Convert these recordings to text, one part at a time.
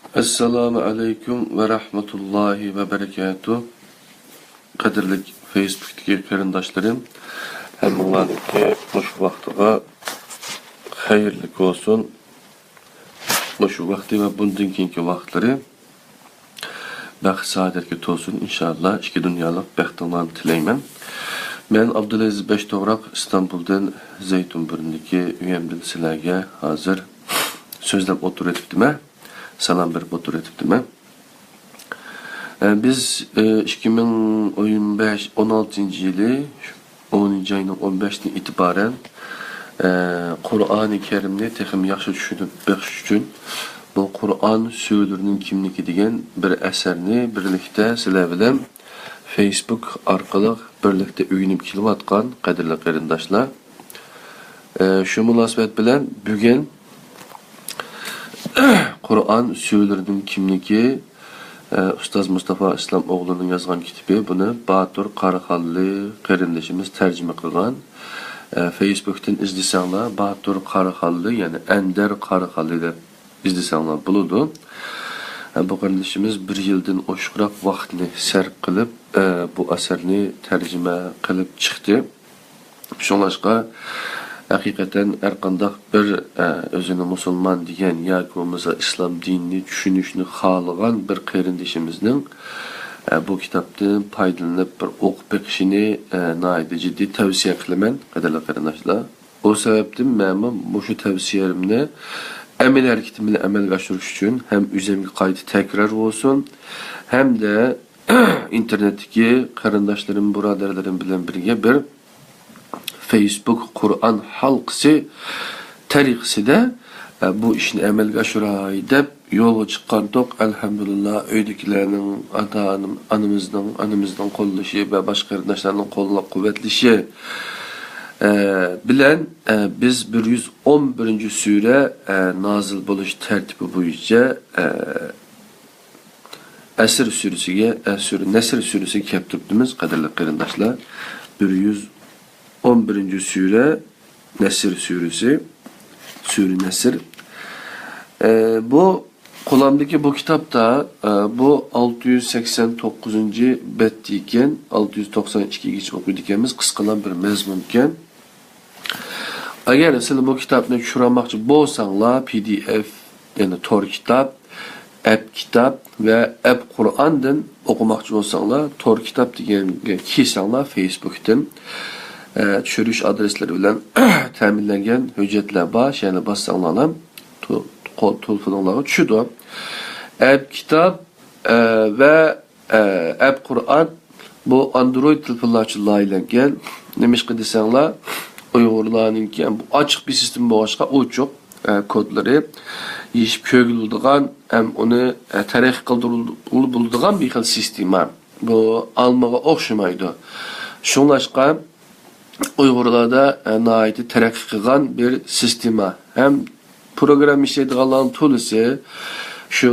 Assalamu alaikum ve rahmetullahi ve berekatuh. Kadirli Facebook'taki qarindoshlarım, hammalarga mush vaqtiga xayrli olsun. Mush vaqti ve bundan keyingi vaqtlari baxt saodatga to'lsin inshaalloh. Ikki dunyolik baxtlarni tilayman. Men Abdulaziz Beshto'g'roq Istanbuldan Zaytunburndagi uyamdan sizlarga hozir so'zlab o'tiribdiman. Salam berib o'tiribdiman. Biz 2015-16-yili 10 ayning 15-dan itibaren Qur'oni Karimni texim yaxshi tushunib beqish uchun bu Qur'on so'zlarining kimligi degan bir asarni birlikda sizlar bilan Facebook orqali birlikda o'yinib kelayotgan qadrli qarindoshlar. Shu munosabat bilan bugun Qur'on so'zlarining kimligi Ustoz Mustafa Islom o'g'lining yozgan kitobi, buni Batur Qaraqalli qarindoshimiz tarjima qilgan. Facebook'tan izlasanglar Batur Qaraqalli, ya'ni Ender Qaraqalli deb izlasanglar bo'ladi. Bu qarindoshimiz 1 yildan oshiqroq vaqtni sarf qilib bu asarni tarjima qilib chiqdi. Shunlashqa haqiqatan har qanday bir o'zini musulmon degan yoki bo'lmasa islom dinini tushunishni xohlagan bir qarindoshimizning bu kitobdan foydalanib bir o'qib beqishini nihoyatda jiddiy tavsiya qilaman, qadrli qarindoshlar. Bu sababdan men shu tavsiyamni amal harakatim bilan amalga oshirish uchun ham o'zimga qayta takror bo'lsin, ham da internetdagi qarindoshlarim, birodarlarim bilan birga bir Facebook Qur'on halqasi tariqasida bu ishni amalga oshiray deb yo'lga chiqqandik. Alhamdulillah, uydagilarning, onamizning qo'llashi va boshqa qarindoshlarning qo'llab-quvvatlashi bilan biz 111-sura nozil bo'lish tartibi bo'yicha Asr surasiga, Nasr surasiga kelib turibmiz, qadrli qarindoshlar. 11-sura Nasr surasi, Sura Nasr. Bu qo'limdagi bu kitobda bu 689-bet ekan, 692gacha o'qiydiganmiz, qisqalan bir mazmun ekan. Agar siz bu kitobni tushirmoqchi bo'lsanglar, PDF, ya'ni tor kitob, app kitob va app Qur'ondan o'qimoqchi bo'lsanglar, tor kitob deganga kelsanglar Facebookdan tushirish adreslari bilan ta'minlangan hujjatlar bor, ya'ni bossanglar ham telefoningizga tushadi. App kitob va app Qur'on bu Android telefonlar uchun loyihalangan. Nimishqa desanglar, Uyg'urlarningki bu ochiq bir sistem bo'lishqa ochiq kodlari yeshib ko'riladigan, ham uni tarix qildiriladigan bir xil sistema. Bu almaga o'xshamaydi. Shunlashqa Uyg'urlarda nihoyatda taraqqiy qilgan bir sistema. Ham program ishlaydiganlarning to'lisi shu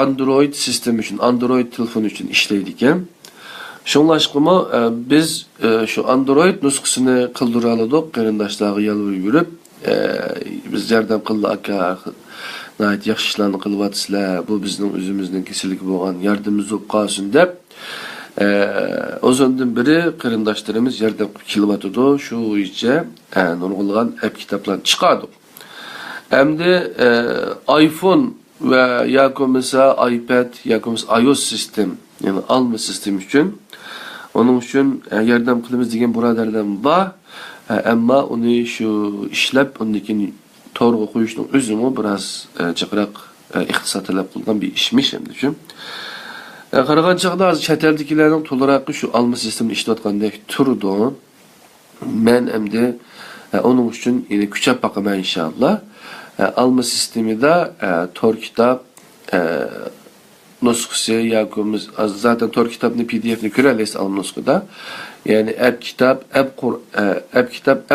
Android sistemi uchun, Android telefon uchun ishlaydi ekan. Shunlashqimi biz shu Android nusxasini qildira oldik, qarindoshlarga yolvorib yurib, biz yordam qildi aka, nihoyat yaxshi ishlarni qilyapsizlar, bu bizning o'zimizning kesiligi bo'lgan yordamimiz bo'lib qolsin deb o'zundan biri qarindoshlarimiz yordam qilib kelyapti. Shu bo'yicha nurg'ulg'an app kitoblar chiqadi. Endi iPhone va yoki bo'lmasa iPad yoki bo'lmasa iOS sistem, ya'ni alma sistem uchun onun uchun yordam qilamiz degan birodarlar bor. Ammo uni shu ishlab, undan keyin to'g'ri qo'yishning o'zimi biroz jiqroq iqtisod talab qilgan bir ishmish endi uchun. Qaragan chaqda chet eldagilarning to'liq shu alma sistemini ishlatgandek turdi. Men endi onun uchun yine kuchab baqaman inshaalloh. Alma sistemida tor kitob nusxasi yoki zaten tor kitobni PDF'ni ko'rasiz alma nusxada. Yani app kitob,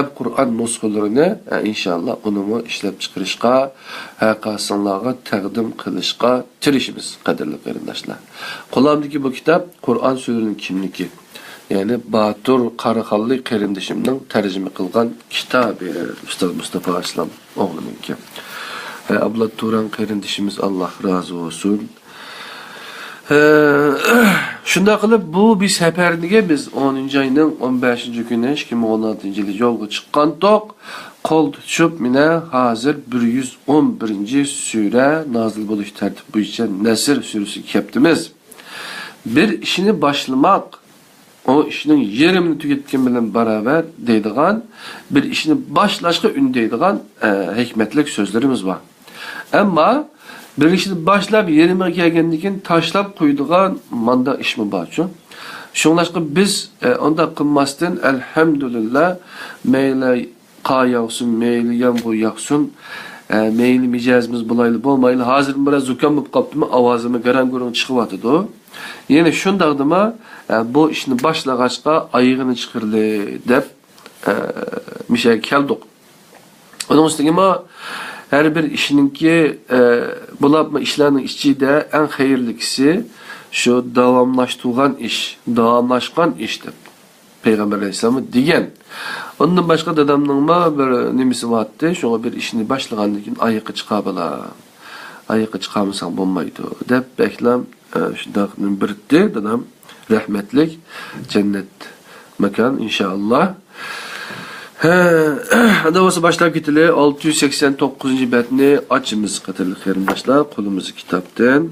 app Qur'on nusxalarini inshaalloh uni ishlab chiqarishga, haqiqatlarga taqdim qilishga tirishimiz, qadrli qarindoshlar. Qo'limdagi bu kitob Qur'on so'zlarining kimligi. Yani Batur Qaraqalli qarindoshimning tarjima qilgan kitobi, Ustoz Mustafa Islom o'g'liniki. Abla Turan kardeşimiz Allah razı olsun. Şunda qilib bu biz seferdige biz 10. ayının 15. günü 2016 yılı yolga çıqqandoq qol tutuşup mine hazır 111. sure nazil boluş tertip boyunca Nesr suresi keptimiz. Bir işini başlamak o işinin yerimini tüketken bilen beraber deydigan bir işini başlaşqa ündeydigan hikmetlik sözlerimiz var. Ama bir işini başlap yerime kelgendikin taşlap koyduğun manda iş mi barçu? Şunlaşqa biz onda qılmasdan elhamdülillah meyle qayaqsın, meyle yağmur yağsın, meyle micazımız bulaylı bolmaylı. Hazır biraz zukam bolup qaptımı avazımı garan görün çıkıvatıdı. Yani şundaqdıma bu işini başlagaçqa ayığını çıkırlı dep mişe keldik. Onun üstüne her bir işininki bulapma işlerinin içinde en hayırlısı şu davamlaşkan iştir. Peygamber Aleyhisselam'ı diyen. Ondan başka dadamның bir nemisi vardı. Şuna bir işini başlagandan ayıqı çıqabala. Ayıqı çıqamısan bolmaydı. Dep beklem şundaqның birdi dadam rahmetlik cennet mekan inşallah. Hadi olsa başlayıp gitili 689. betni açımız katırlık başlar kolumuzu kitaptan.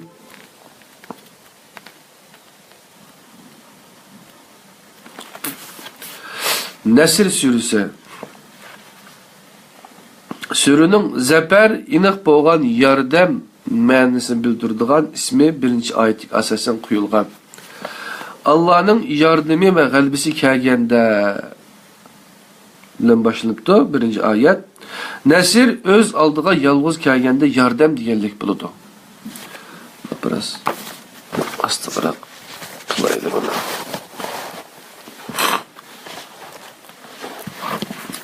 Nesr suresi. Sürünün zeper iniq bolgan yardam ma'nosini bildirdigan ismi birinci ayetlik asasen kuyulgan. Allah'ın yardımı ve galbisi kelgende bilen başlanıptı birinci ayet. Nesir öz aldığa yalğız kelgende yardım deganlik buludu. Biraz astı bırak. Kılaydı bana.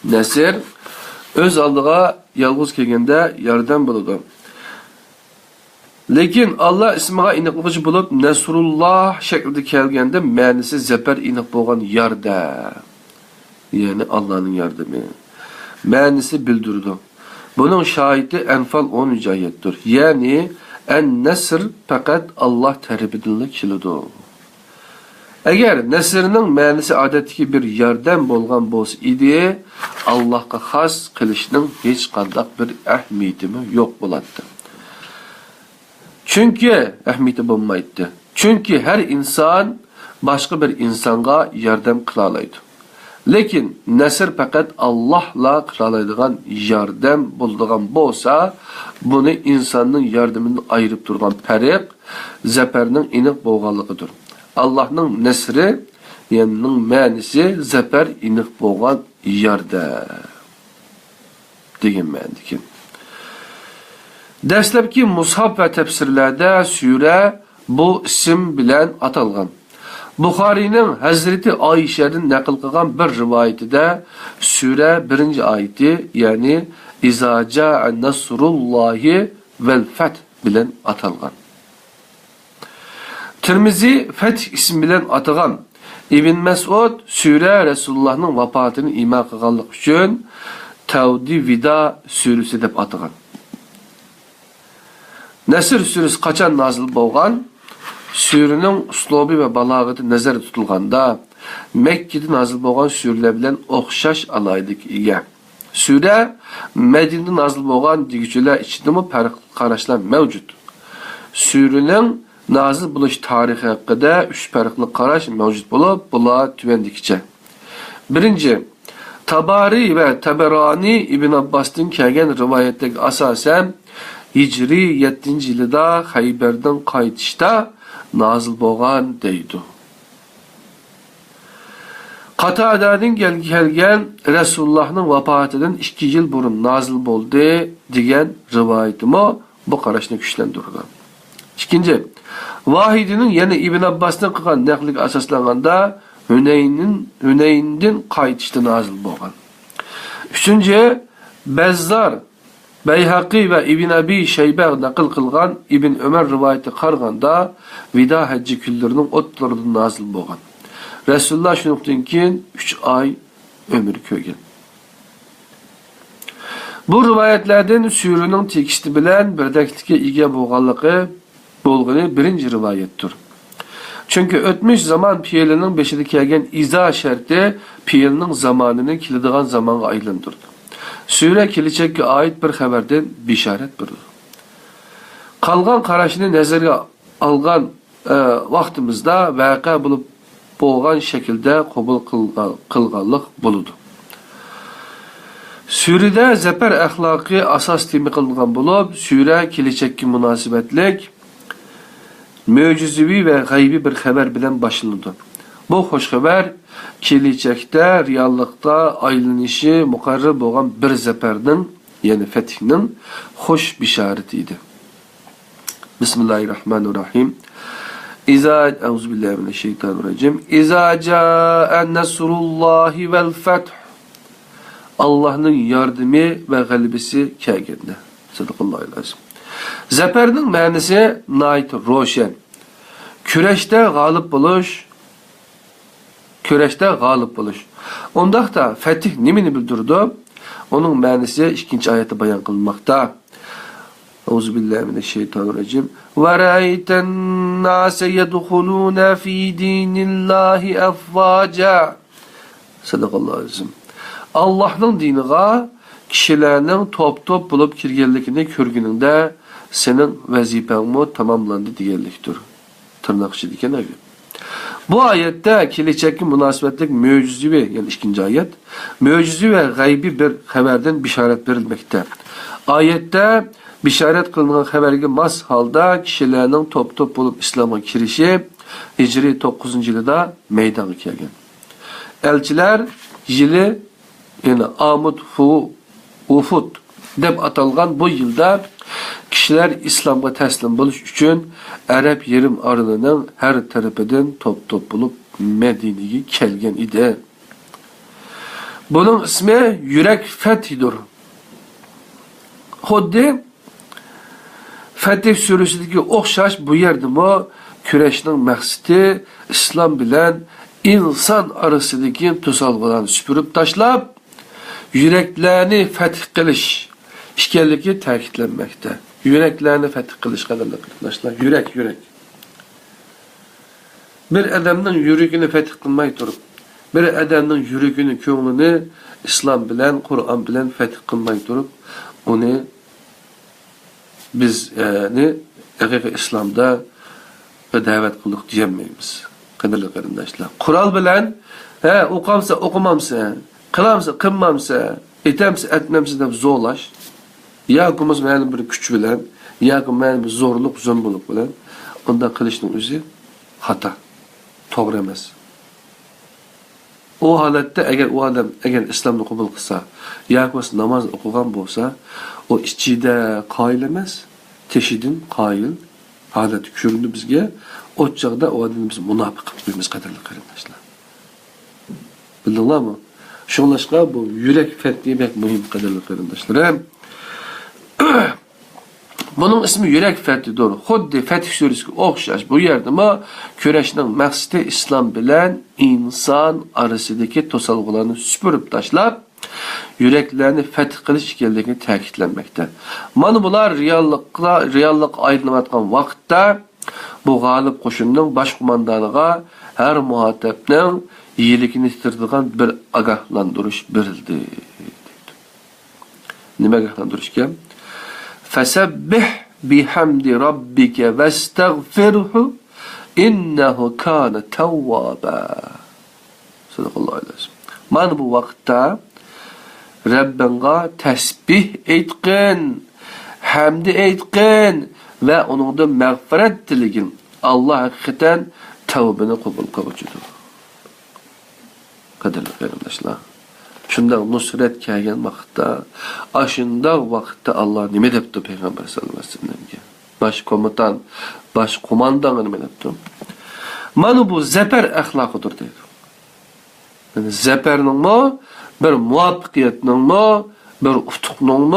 Nesir öz aldığa yalğız kelgende yardım buludu. Lekin Allah ismiga iniqlıqçı bulup Nesrullah şeklinde kelgende ma'nosi zeper iniq bolgan yardım. Yani Allah'ın yardımı. Ma'nosi bildirdi. Bunun şahidi Enfal 10. ayettir. Yani en-nesr fakat Allah tarafidan keladi. Eğer nesrning ma'nosi odatdagi bir yordam bo'lgan bo'lsa idi, Allohga xos qilishning hech qanday bir ahamiyati yo'q bo'ladi. Çünkü ahmiyeti bo'lmaydi. Çünkü her insan başka bir insanga yardım kılalaydı. Lekin nesr fakat Allah'la kılalaydigan yardım bulduğun bolsa, bunu insanın yardımını ayırıp durgan farq zeperinin iniq bolganligidir. Allah'ın nesri yanının ma'nosi zeper iniq bolgan yardım degan ma'nodaki. Derslebki mushaf ve tefsirlerde sure bu isim bilen atalgan. Bukhari'nin Hazreti Ayşe'nin nakil kılgan bir rivayetinde sure 1. ayeti yani İza ca'a nasrullahi vel feth bilen atalgan. Tirmizi Feth ismi bilen atagan. İbn Mesud sure Resulullah'ın vafatını ima kılganlık üçün Tevdi Vida suresi dep atagan. Nesr suresi kaçan nazil bolgan? Surenin uslubi ve balagati nazarda tutulganda Mekke'de nazil bolgan sureler bilen okşaş alaydık ige. Sure Medine'de nazil bolgan digüçüler içindemi farklı qarashlar mevcut. Surenin nazil buluş tarihi hakkında 3 farklı qarash mevcut bulup bular tüvendikiçe. Birinci, Tabari ve Taberani İbn Abbas'tan kelgen rivayetteki asasen Hicri 7. yılda Hayber'den qaytışta nazil bolgan deydi. Qatadadan kelgen Resulullah'ın vafatından 2 yıl burun nazil boldu degan rivayetimi bu qarashni güçlendirgan. İkinci, Vahidinin yani İbn Abbas'tan qilgan naqliga asoslanganda Hüneyn'den qaytışta nazil bolgan. Üçüncü, Bezzar Beyhaqi ve İbn Abi Şeybe nakil kılgan İbn Ömer rivayeti qarganda vida hacci küllerinin otlarından nazil bolgan. Resulullah şundan keyin 3 ay ömür ko'rgan. Bu rivayetlerden sürünün teksti bilen birdeklikka ega bo'lgani birinchi rivayettir. Çünkü ötmüş zaman piyelinin beşidi kelgen iza şerti piyelinin zamanını kiladigan zamanga aylantirdi. Sure kelecekka ait bir xabardan bisharat berdi. Qalgan qarashini nazarga algan vaqtimizda vaqa bo'lib bo'lgan shaklda qabul qilganlik bo'ladi. Surada zafar axloqi asos tema qilingan bo'lib, sura kelecekka munosabatlik mo'jizaviy va g'aybiy bir xabar bilan boshlanadi. Bu xo'sh xabar kelecekda reallikda aylanishi muqarrar bo'lgan bir zafarning, ya'ni fathning xo'sh bisharati edi. Bismillahirrahmanirrahim. Auzubillahi mineşşeytanirracim. İza caa nasrullahi vel feth. Allah'ın yardımı ve galibisi kelgende. Sadakallahu aleyhi. Zaferning ma'nosi nayt ro'shan. Kurashda g'olib bo'lish. Ondaqda fatih nimani bildirdi? Onun ma'nosi 2-oyatda bayon qilinmoqda. Euzubillahimineşşeytanirracim. Ve ra'ayten nase yedhuluna fi dinillahi afvaca. Sadakallahu aleyhi. Allah'ın diniga kishilarning top bo'lib kirganligini ko'rganingda senin vazifanmo tamomlandi deganlikdir. Tırnaqchi degan ayet. Bu ayette kelecekki münasebetlik mo'jizaviy, yani 2-oyat, mo'jizaviy ve g'aybiy bir xabardan bisharat berilmekte. Ayette bisharat qilingan xabarga mos holda kishilarning top bo'lib islomga kirishi Hijriy 9-yilda maydonga kelgan. Elchilar yili, yani Amud Ufud deb atalgan bu yılda kişiler İslam'a teslim buluş için Arap yerim aralığının her tarafından top bulup Medine'ye kelgen idi. Bunun ismi Yürek Fethi'dir. Xuddi Fetih Suresi'deki okşaş bu yerde mi küreşinin maksidi İslam bilen insan arasındaki to'solg'ularni süpürüp taşlap yüreklerini fetih qilish işkenligi ta'kidlanmoqda. Yüreklerini fetih qilish qadamlar qilishlar. Yürek. Bir adamning yuragini fetih qilmay turib, bir adamning yuragini, ko'nglini İslam bilen, Qur'on bilen fetih qilmay turib, uni biz haqiqiy İslamda da'vat qildik deyolmaymiz. Qadrli qarindoshlar. Qur'on bilen o'qamsa, o'qimamsa, qilamsa, qilmamsa, etamsa, etmamsa deb zo'rlash, yoki ma'lum bir kuch bilan, yoki ma'lum bir zo'rlik, zo'mbilik bilan undan qilishning o'zi xato, to'g'ri emas. O holatda agar u odam islomni qabul qilsa, yoki namoz o'qigan bo'lsa, o ichida qoyil emas, teshidin qoyil holati ko'rindi bizga. O chaqda o odamni biz munofiq qilib qo'yamiz, qadrli qarindoshlar. Bildinglarmi? Şunlaşqa bu yürek fethi demek mühim, qadrli qarindoshlar. Bunun ismi yürek fethidir. Xuddi Fetih Suresiga o'xshash bu yerda mi kurashning maqsadi İslam bilan inson orasidagi to'solg'ularni supurib tashlab, yüreklerini fetih qilish ekanligini ta'kidlanmoqda. Mana bular reallik aylanayotgan vaqtda bu g'olib qo'shinning bosh qo'mondoniga har muhattabning iyilikini titirdigan bir agahlantirish berildi. Nima agahlantirish? Fasabbih bihamdi rabbika vestagfirhu innehu kana tawwaba. Sadaqallohu alayhi. Mana bu vaqtda Rabbinga tasbih aytqin, hamd aytqin ve onundan mağfiret diligin. Allah hakikaten tavbini qabul qiluvchidir. Qadrli qarindoshlar, shunday nusrat kelgan vaqtda, ashunda vaqtda Allah nima debdi payg'ambar sallallohu alayhi vasallamga? Baş komutan, baş qo'mondan nima debdi? Mana bu zafer axloqidir deydi. Yani zaferning bir muvaffaqiyatning bir utuqning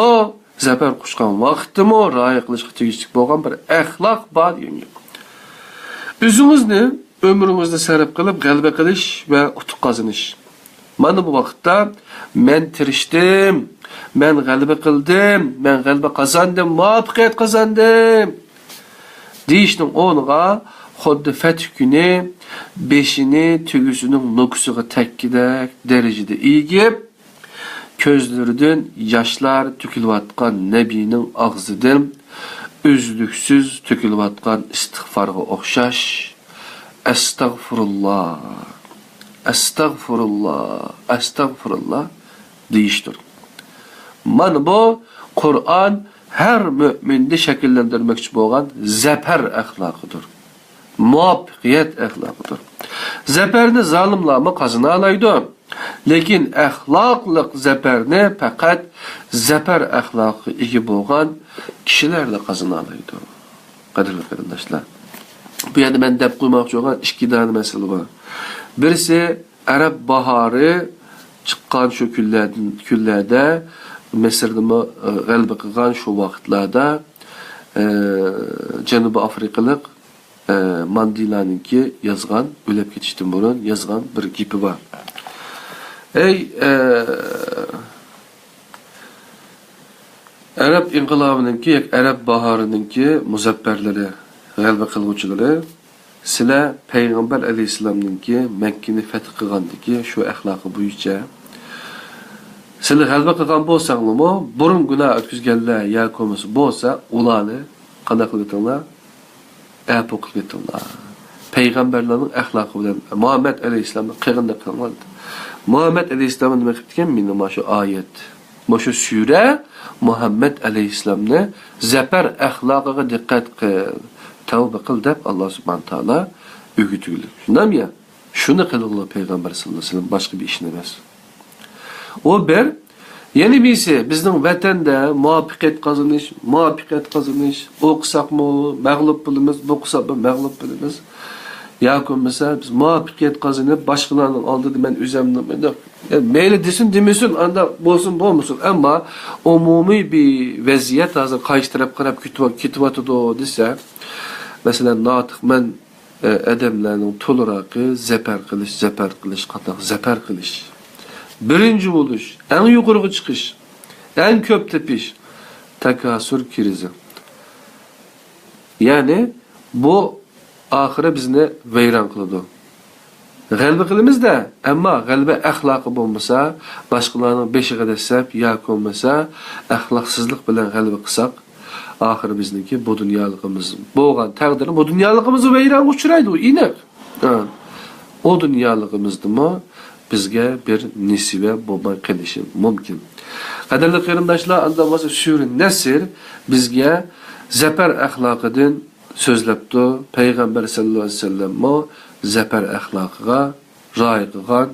zafer qushgan vaqtimi rioya qilishga tegishli bo'lgan bir axloq bor degan. O'zingizni ömrünüzde sarf qilib g'alaba qilish va utuq qozonish. Mana bu vaqtda men tirishdim, men g'alaba qildim, men g'alaba qozondim, muvaffaqiyat qozondim deyishning o'rniga xuddi fath kuni beshini tugisining nukusiga takkidek darajada egib, ko'zlaridan yoshlar to'kilayotgan nabiyning og'zidan uzluksiz to'kilayotgan istig'forga o'xshash astag'firulloh, astag'firulloh, astag'firulloh deyishdir. Mana bu Qur'on her mü'minde şekillendirmekçi bo'lgan zafer axloqidir. Muvaffaqiyat axloqidir. Zaferni zalimlarni qazana oladi. Lekin axloqliq zaferni faqat zafer axloqi ega bo'lgan kishilarla qazana oladi. Qadrli qarindoshlar. Bu yerda men deb qo'ymoqchi bo'lgan ikki dona masala bor. Birisi Arab bahori chiqqan shu kunlarda Mısır'da g'alaba qilgan shu vaqtlarda Janubiy Afrikalik Mandelaninki yozgan, o'lib ketishdan burun yozgan bir gapi bor. Arab inqilobininki, Arab bahorininki muzaffarlari, g'alaba qiluvchilari sizlar Payg'ambar alayhisolamninki Makkani fath qilgandiki shu axloqi bo'yicha sizlar g'alaba qilgan bo'lsanglarmi, burun gunoh o'tkazganlar yoki bo'lsa, ularni qanday qilib etinglar? Apu qilib etinglar. Payg'ambarlarning axloqi bilan Muhammad alayhisolamni qilganda qilgan. Muhammad alayhisolam nima qilgan? Meni mana shu oyat, mana shu sura Muhammad alayhisolamni zafar axloqiga diqqat qil, tavba qil deb Alloh subhanahu taolo o'rgatgan. Shundami ya? Shuni qilinglar Payg'ambar sallallohu alayhi vasallam boshqa bir ishni emas. O bir, yeni birisi bizning vatanda muvaffaqiyat qozonish, o'qisaqmi mag'lub bo'lamiz, o'qisaqmi mag'lub bo'lamiz. Yoki mesela biz muvaffaqiyat qozonib boshqalarning oldida men o'zimni mayli desin demesin, anda bo'lsin bo'lmasin, ammo umumiy bir vaziyat hozir qaysi taraf qarab ketyapti desa, masalan, notiq men odamlarning to'liraqi zafar qilish. Birinci buluş, en yukarı çıkış, en köp tepiş, takasür krizi. Yani bu ahire bizni veyran kılıdı. G'alaba qilamiz da, ammo g'alaba axloqi bo'lmasa, boshqalarning beshiga desab, yoki bo'lmasa, axloqsizlik bilan g'alaba qilsak, oxiri bizniki bu dunyoligimiz bo'lgan taqdirda bu dunyoligimizni vayron uchraydi, aniq. O dunyoligimizdimi bizga bir nisiba bo'lmay qolishi mumkin. Qadrli qarindoshlar, albatta sura Nasr bizga zafar axloqidan so'zlabdi. Payg'ambar sallallohu alayhi vasallam zafar axloqiga rioya qilgan,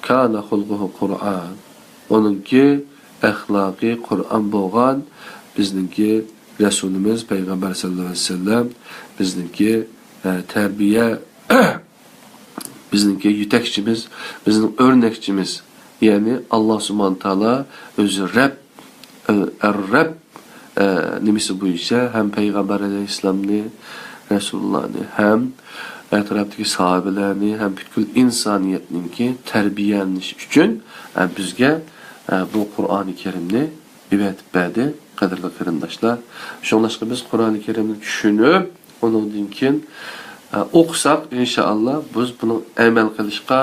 kana xulquhu Qur'on. Onunki axloqi Qur'on bo'lgan, bizningki Rasulimiz Payg'ambar sallallohu alayhi vasallam bizningki tarbiya bizningki yetakchimiz, bizning o'rnakchimiz, ya'ni Alloh subhanahu taolo o'zi Rabb nimasi bo'yicha ham Payg'ambar alayhisolamni, Rasulullohni, ham atrofdagi sahobalarni, ham butkul insoniyatningki tarbiyalanish uchun bizga bu Qur'oni Karimni o'rgatib berdi, qadrli qarindoshlar. Shuningdek biz Qur'oni Karimni tushunib, undan keyin o'qisak inshaalloh biz buni amal qilishga,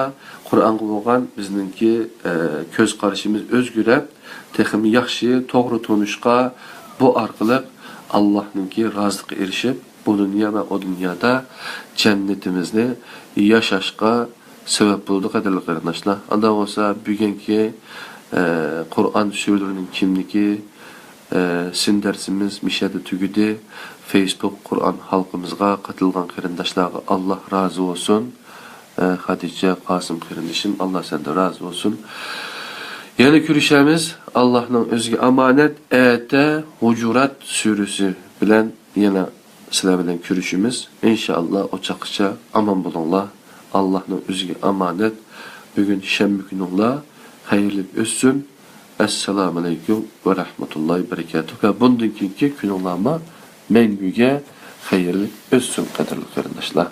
Qur'onga bo'lgan bizningki ko'z qarashimiz o'zgarib, texmi yaxshi, to'g'ri tunishga, bu orqali Allohningki roziligiga erishib, bu dunyo va o dunyoda jannatimizni yashashga sabab bo'ldi, qadrli qarindoshlar. Unda bo'lsa bugungi Qur'on suralarining kimligi sin dersimiz mishada tugudi. Facebook Qur'on halkımızga katılgan qarindoshlarga Allah razı olsun. Hatice Qasım qarindishim, Allah senden razı olsun. Yani görüşemiz Allah'ın özgü amanet ayette Hucurat suresi bilen yine sizler bilen görüşümüz. İnşallah o çakışa aman bulunlar. Allah'ın özgü amanet bugün şemmi gününla hayırlı olsun. Esselamu aleyküm ve rahmetullahi berekatuhu. Bundan ki gününlama mengüge hayırlı olsun, qadrli qarindoshlar.